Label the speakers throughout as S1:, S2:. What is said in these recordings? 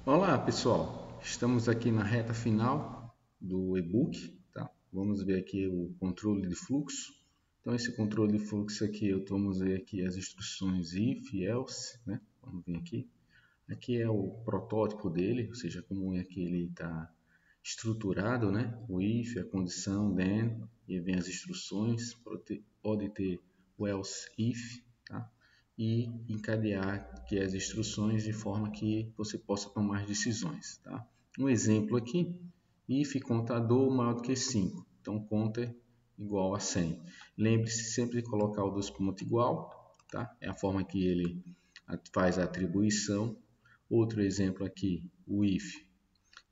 S1: Olá pessoal, estamos aqui na reta final do e-book, tá? Vamos ver aqui o controle de fluxo. Então esse controle de fluxo aqui, vamos ver aqui as instruções if, else, né? Vamos ver aqui. Aqui é o protótipo dele, ou seja, como é que ele está estruturado, né? O if, a condição, then, e vem as instruções, pode ter o else if, tá? E encadear aqui as instruções de forma que você possa tomar decisões, tá? Um exemplo aqui, if contador maior do que 5, então counter igual a 100. Lembre-se sempre de colocar o dos pontos igual, tá? É a forma que ele faz a atribuição. Outro exemplo aqui, o if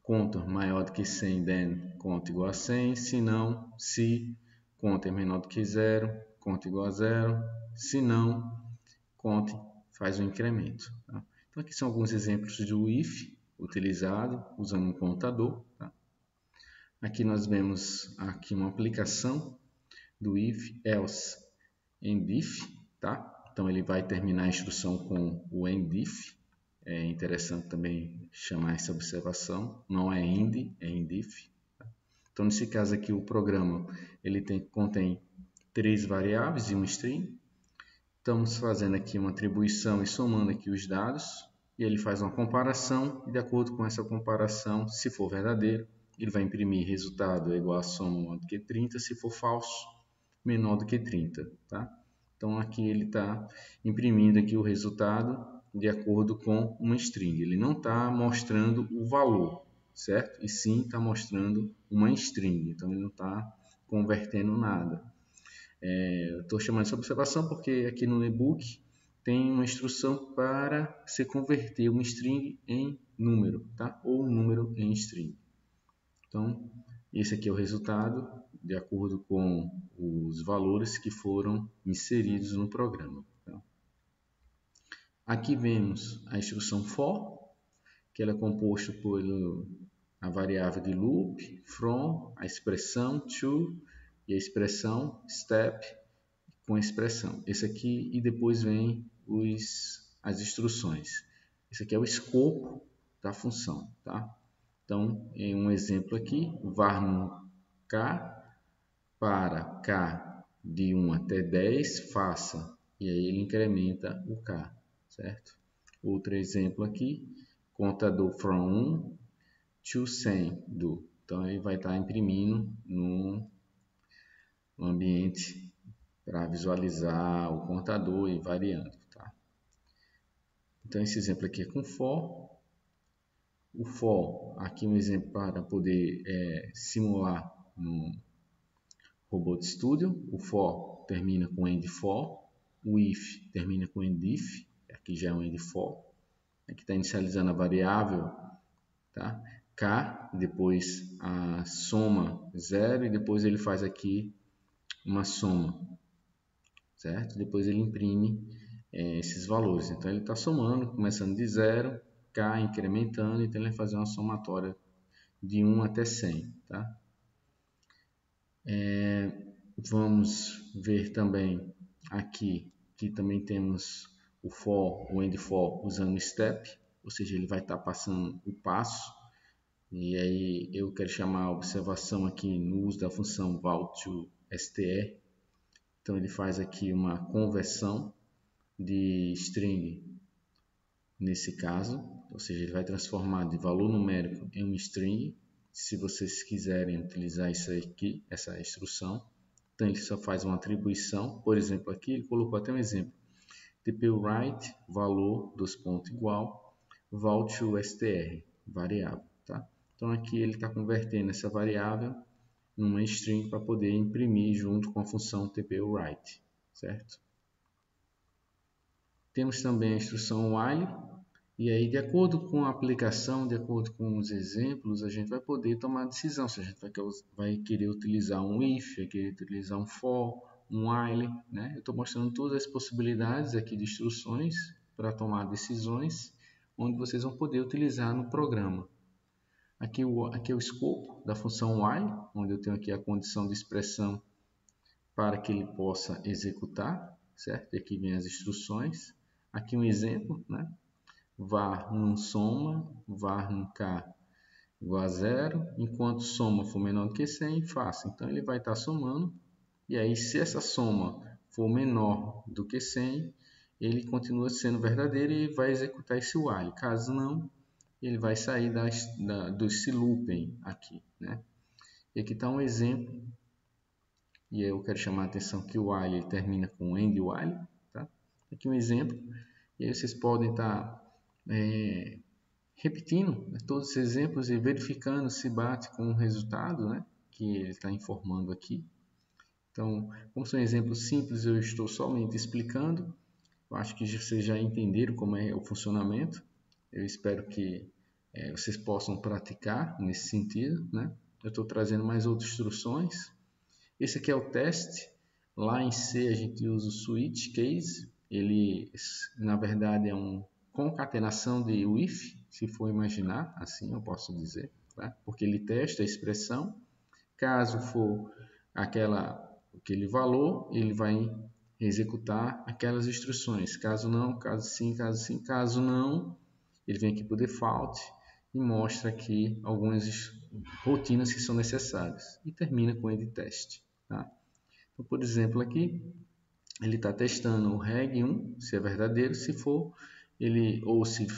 S1: conta maior do que 100, then conta igual a 100, se não, se conta é menor do que 0, conta igual a 0, se não, conta faz um incremento. Tá? Então aqui são alguns exemplos do if utilizado usando um contador. Tá? Aqui nós vemos aqui uma aplicação do if, else, and if, tá? Então ele vai terminar a instrução com o end if. É interessante também chamar essa observação, não é end, é end if. Tá? Então nesse caso aqui o programa ele contém 3 variáveis e um string. Estamos fazendo aqui uma atribuição e somando aqui os dados, e ele faz uma comparação, e de acordo com essa comparação, se for verdadeiro, ele vai imprimir resultado igual a soma maior do que 30, se for falso, menor do que 30, tá? Então aqui ele está imprimindo aqui o resultado de acordo com uma string. Ele não está mostrando o valor, certo? E sim está mostrando uma string. Então ele não está convertendo nada. Estou chamando essa observação porque aqui no e-book tem uma instrução para se converter uma string em número, tá? Ou um número em string. Então esse aqui é o resultado de acordo com os valores que foram inseridos no programa. Tá? Aqui vemos a instrução for, que ela é composta por a variável de loop, from, a expressão to e a expressão step com a expressão. Esse aqui e depois vem as instruções. Esse aqui é o escopo da função, tá? Então, em um exemplo aqui, var k para k de 1 até 10, faça, e aí ele incrementa o k, certo? Outro exemplo aqui, contador from 1 to 100 do. Então, ele vai estar imprimindo no ambiente para visualizar o contador e variando, tá? Então, esse exemplo aqui é com for. O for, aqui um exemplo para poder simular no Robot Studio. O for termina com end for, o if termina com end if, aqui já é um end for. Aqui está inicializando a variável, tá? K, depois a soma 0 e depois ele faz aqui uma soma, certo? Depois ele imprime esses valores. Então ele está somando, começando de 0, K incrementando, então ele vai fazer uma somatória de 1 até 100, tá? Vamos ver também aqui que também temos o for, o end for usando step, ou seja, ele vai estar passando o passo. E aí eu quero chamar a observação aqui no uso da função val to str. Então ele faz aqui uma conversão de string nesse caso, ou seja, ele vai transformar de valor numérico em uma string. Se vocês quiserem utilizar isso aqui, essa instrução, então ele só faz uma atribuição. Por exemplo, aqui ele colocou até um exemplo: tpwrite valor dos pontos igual val to str variável, tá? Então aqui ele está convertendo essa variável numa string para poder imprimir junto com a função tpwrite, certo? Temos também a instrução while. E aí, de acordo com a aplicação, de acordo com os exemplos, a gente vai poder tomar decisão. Se a gente vai querer utilizar um if, vai querer utilizar um for, um while, né? Eu estou mostrando todas as possibilidades aqui de instruções para tomar decisões, onde vocês vão poder utilizar no programa. Aqui é o escopo da função while, onde eu tenho aqui a condição de expressão para que ele possa executar, certo? E aqui vem as instruções. Aqui um exemplo, né? Var num soma, var num k igual a 0, enquanto soma for menor do que 100, faça. Então ele vai estar somando, e aí se essa soma for menor do que 100, ele continua sendo verdadeiro e vai executar esse while. Caso não, ele vai sair do looping aqui, né? E aqui está um exemplo, e aí eu quero chamar a atenção que o while ele termina com end while, tá? Aqui um exemplo, e aí vocês podem estar repetindo, né, todos esses exemplos e verificando se bate com o resultado, né, que ele está informando aqui. Então, como são exemplos simples, eu estou somente explicando. Eu acho que vocês já entenderam como é o funcionamento. Eu espero que vocês possam praticar nesse sentido, né? Eu estou trazendo mais outras instruções. Esse aqui é o teste. Lá em C a gente usa o switch case. Ele, na verdade, é uma concatenação de if, se for imaginar, assim eu posso dizer, tá? Porque ele testa a expressão. Caso for aquele valor, ele vai executar aquelas instruções. Caso não, caso sim, caso não, ele vem aqui para o default e mostra aqui algumas rotinas que são necessárias e termina com end test, tá? Então, por exemplo, aqui ele está testando o reg1 se é verdadeiro, se for ele ou se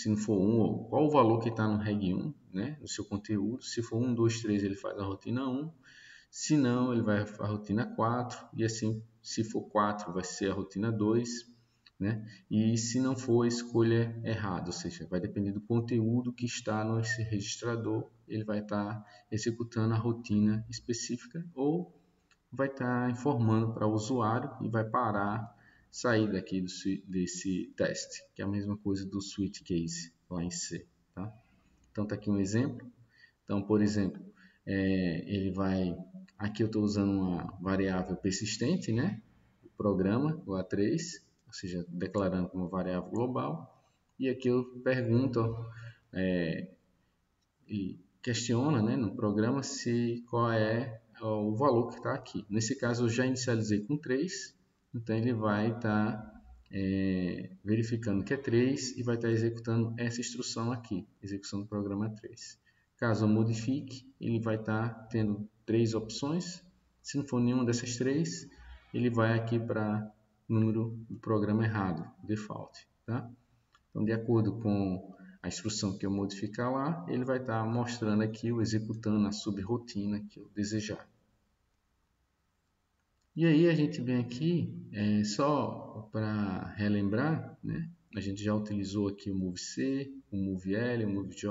S1: não for 1, qual o valor que está no reg1, né, no seu conteúdo. Se for 1, 2, 3, ele faz a rotina 1. Se não, ele vai a rotina 4, e assim, se for 4, vai ser a rotina 2, né? E se não for, escolha errada, ou seja, vai depender do conteúdo que está nesse registrador, ele vai estar executando a rotina específica ou vai estar informando para o usuário e vai parar, sair daqui desse teste, que é a mesma coisa do switch case lá em C, tá? Então, está aqui um exemplo. Então, por exemplo, ele vai... Aqui eu estou usando uma variável persistente, né? O programa, o A3, ou seja, declarando como variável global. E aqui eu pergunto e questiona, né, no programa qual é o valor que está aqui. Nesse caso, eu já inicializei com 3, então ele vai estar verificando que é 3 e vai estar executando essa instrução aqui, execução do programa 3. Caso eu modifique, ele vai estar tendo 3 opções. Se não for nenhuma dessas 3, ele vai aqui para o número do programa errado, default, tá? Então, de acordo com a instrução que eu modificar lá, ele vai estar mostrando aqui, executando a subrotina que eu desejar. E aí a gente vem aqui, só para relembrar, né? A gente já utilizou aqui o MoveC, o MoveL, o MoveJ.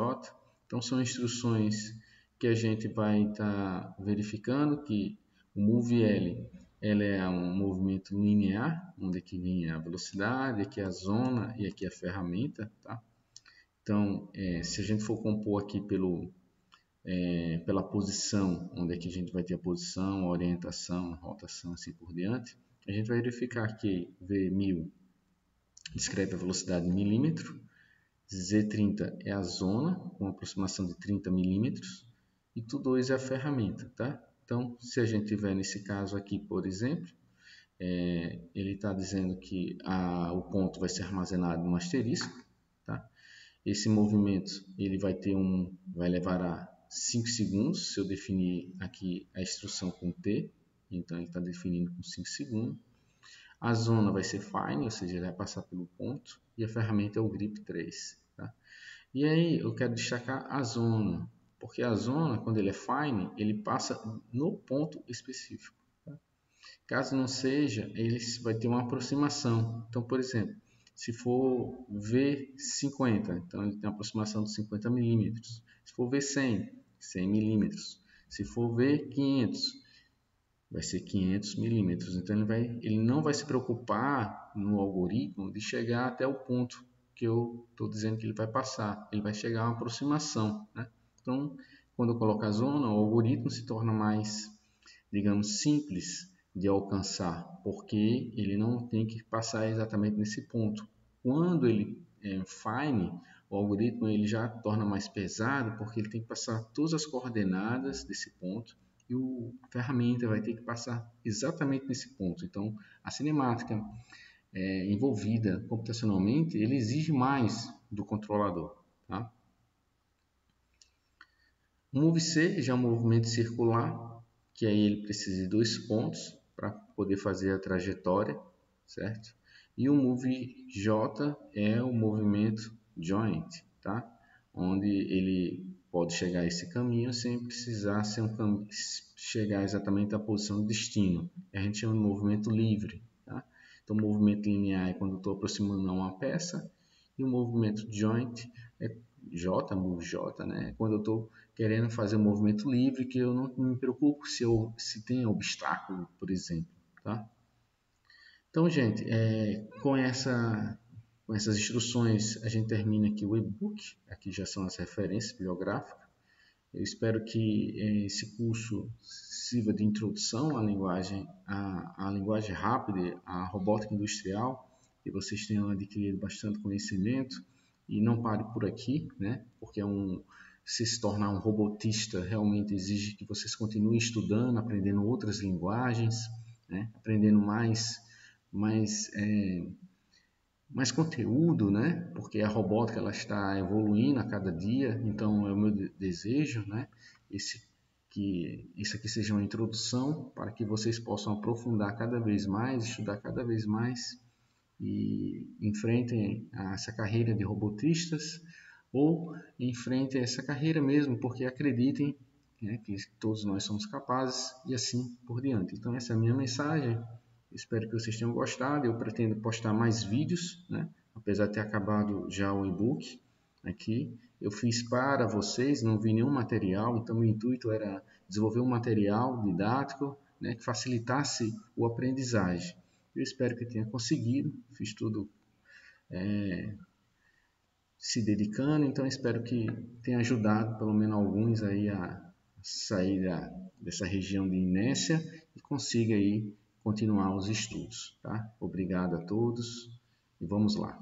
S1: Então são instruções que a gente vai estar verificando que o MoveL ela é um movimento linear, onde aqui vem a velocidade, aqui a zona e aqui a ferramenta, tá? Então, se a gente for compor aqui pela posição, onde é que a gente vai ter a posição, a orientação, a rotação, assim por diante, a gente vai verificar que V1000 descreve a velocidade em milímetro, Z30 é a zona, com aproximação de 30 milímetros, e TU2 é a ferramenta, tá? Então, se a gente tiver nesse caso aqui, por exemplo, ele está dizendo que o ponto vai ser armazenado no asterisco, tá? Esse movimento ele vai levar a 5 segundos, se eu definir aqui a instrução com T, então ele está definindo com 5 segundos. A zona vai ser fine, ou seja, ele vai passar pelo ponto, e a ferramenta é o grip 3. Tá? E aí eu quero destacar a zona, porque a zona, quando ele é fine, ele passa no ponto específico. Tá? Caso não seja, ele vai ter uma aproximação. Então, por exemplo, se for V50, então ele tem uma aproximação de 50 milímetros. Se for V100, 100 milímetros. Se for V500, vai ser 500 milímetros. Então ele não vai se preocupar no algoritmo de chegar até o ponto que eu estou dizendo que ele vai passar. Ele vai chegar a uma aproximação, né? Então, quando eu coloco a zona, o algoritmo se torna mais, digamos, simples de alcançar, porque ele não tem que passar exatamente nesse ponto. Quando ele Fine, o algoritmo ele já torna mais pesado porque ele tem que passar todas as coordenadas desse ponto e a ferramenta vai ter que passar exatamente nesse ponto. Então, a cinemática envolvida computacionalmente, ele exige mais do controlador. Tá? O MoveC já é um movimento circular, que aí ele precisa de 2 pontos para poder fazer a trajetória, certo? E o MoveJ é o movimento joint, tá? Onde ele pode chegar a esse caminho sem precisar ser chegar exatamente à posição de destino. A gente chama de movimento livre, tá? Então, o movimento linear é quando eu estou aproximando a uma peça, e o movimento joint é move J, né? Quando eu estou querendo fazer um movimento livre, que eu não me preocupo se tem obstáculo, por exemplo, tá? Então, gente, com essas instruções a gente termina aqui o e-book. Aqui já são as referências bibliográficas. Eu espero que esse curso sirva de introdução à linguagem rápida, à robótica industrial, que vocês tenham adquirido bastante conhecimento e não pare por aqui, né? Porque se tornar um robotista realmente exige que vocês continuem estudando, aprendendo outras linguagens, né? Aprendendo mais conteúdo, né? Porque a robótica ela está evoluindo a cada dia, então é o meu desejo, né? Que isso aqui seja uma introdução para que vocês possam aprofundar cada vez mais, estudar cada vez mais e enfrentem essa carreira de robotistas ou enfrentem essa carreira mesmo, porque acreditem, né, que todos nós somos capazes e assim por diante. Então essa é a minha mensagem. Espero que vocês tenham gostado. Eu pretendo postar mais vídeos, né? Apesar de ter acabado já o e-book aqui. Eu fiz para vocês, não vi nenhum material, então meu intuito era desenvolver um material didático, né, que facilitasse o aprendizagem. Eu espero que tenha conseguido, fiz tudo se dedicando, então espero que tenha ajudado pelo menos alguns aí a sair dessa região de inércia e consiga aí continuar os estudos, tá? Obrigado a todos e vamos lá.